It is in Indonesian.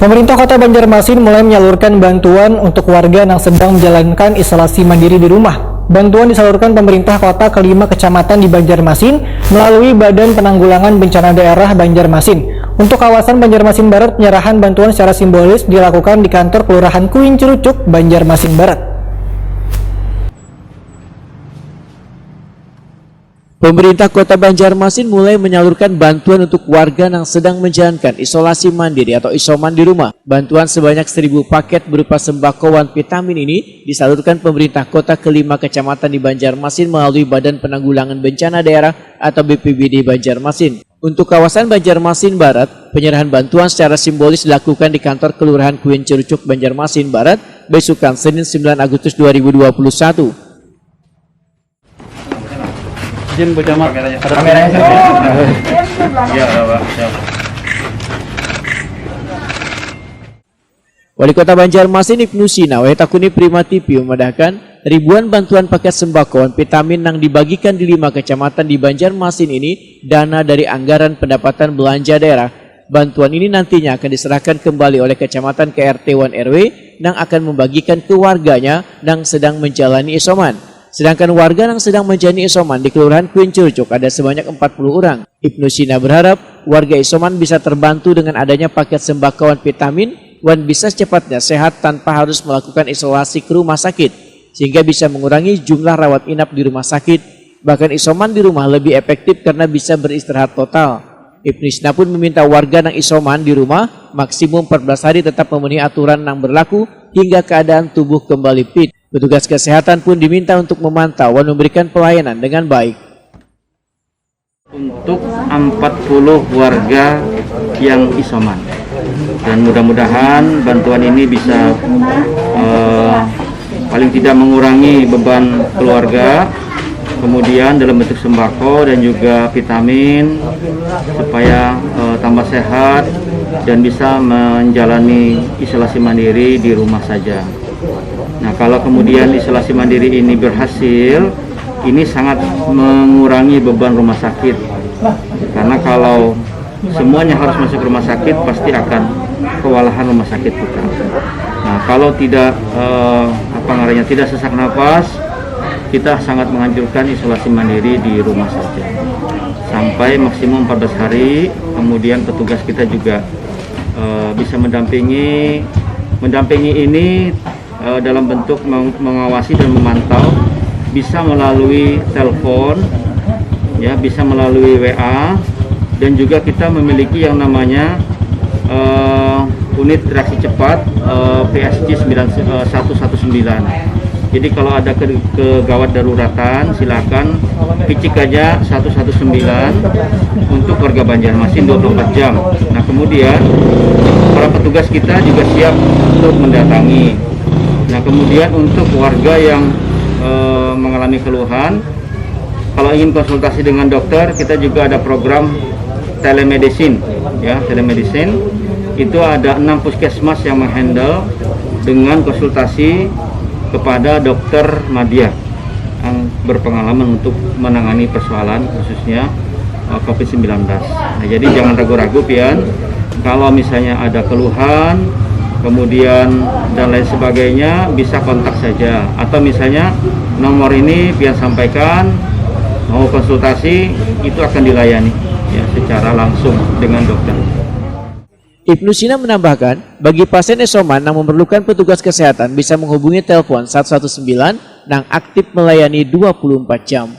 Pemerintah Kota Banjarmasin mulai menyalurkan bantuan untuk warga yang sedang menjalankan isolasi mandiri di rumah. Bantuan disalurkan pemerintah kota ke 5 kecamatan di Banjarmasin melalui Badan Penanggulangan Bencana Daerah Banjarmasin. Untuk kawasan Banjarmasin Barat, penyerahan bantuan secara simbolis dilakukan di kantor Kelurahan Kuing Curucuk, Banjarmasin Barat. Pemerintah Kota Banjarmasin mulai menyalurkan bantuan untuk warga yang sedang menjalankan isolasi mandiri atau isoman di rumah. Bantuan sebanyak 1.000 paket berupa sembako dan vitamin ini disalurkan pemerintah kota ke 5 kecamatan di Banjarmasin melalui Badan Penanggulangan Bencana Daerah atau BPBD Banjarmasin. Untuk kawasan Banjarmasin Barat, penyerahan bantuan secara simbolis dilakukan di kantor Kelurahan Kuing Curucuk, Banjarmasin Barat, besukan Senin 9 Agustus 2021. Izin Bu Camat, ada kameranya ya, Pak. Wali Kota Banjarmasin Ibnu Sina Takuni Prima TV memandahkan ribuan bantuan paket sembako dan vitamin yang dibagikan di 5 kecamatan di Banjarmasin ini dana dari anggaran pendapatan belanja daerah. Bantuan ini nantinya akan diserahkan kembali oleh kecamatan ke RT 1 RW yang akan membagikan ke warganya yang sedang menjalani isoman. Sedangkan warga yang sedang menjalani isoman di Kelurahan Kuing Curucuk ada sebanyak 40 orang. Ibnu Sina berharap warga isoman bisa terbantu dengan adanya paket sembako dan vitamin dan bisa secepatnya sehat tanpa harus melakukan isolasi ke rumah sakit, sehingga bisa mengurangi jumlah rawat inap di rumah sakit. Bahkan isoman di rumah lebih efektif karena bisa beristirahat total. Ibnu Sina pun meminta warga yang isoman di rumah maksimum 14 hari tetap memenuhi aturan yang berlaku hingga keadaan tubuh kembali fit. Petugas kesehatan pun diminta untuk memantau dan memberikan pelayanan dengan baik. Untuk 40 warga yang isoman, dan mudah-mudahan bantuan ini bisa paling tidak mengurangi beban keluarga, kemudian dalam bentuk sembako dan juga vitamin supaya tambah sehat dan bisa menjalani isolasi mandiri di rumah saja. Nah, kalau kemudian isolasi mandiri ini berhasil, ini sangat mengurangi beban rumah sakit. Karena kalau semuanya harus masuk rumah sakit, pasti akan kewalahan rumah sakit kita. Nah, kalau tidak tidak sesak nafas, kita sangat menganjurkan isolasi mandiri di rumah saja. Sampai maksimum 14 hari, kemudian petugas kita juga bisa mendampingi ini dalam bentuk mengawasi dan memantau, bisa melalui telepon, ya, bisa melalui WA, dan juga kita memiliki yang namanya unit reaksi cepat PSG 119. Jadi kalau ada kegawat daruratan, silakan picik aja 119 untuk warga Banjarmasin 24 jam. Nah, kemudian para petugas kita juga siap untuk mendatangi. Nah, kemudian untuk warga yang mengalami keluhan, kalau ingin konsultasi dengan dokter, kita juga ada program telemedicine, ya, telemedicine. Itu ada 6 puskesmas yang menghandle dengan konsultasi kepada dokter Madya yang berpengalaman untuk menangani persoalan khususnya COVID-19. Nah, jadi jangan ragu-ragu, Pian, kalau misalnya ada keluhan, kemudian dan lain sebagainya, bisa kontak saja, atau misalnya nomor ini Pian sampaikan, mau konsultasi itu akan dilayani, ya, secara langsung dengan dokter. Ibnu Sina menambahkan, bagi pasien isoman yang memerlukan petugas kesehatan bisa menghubungi telepon 119 yang aktif melayani 24 jam.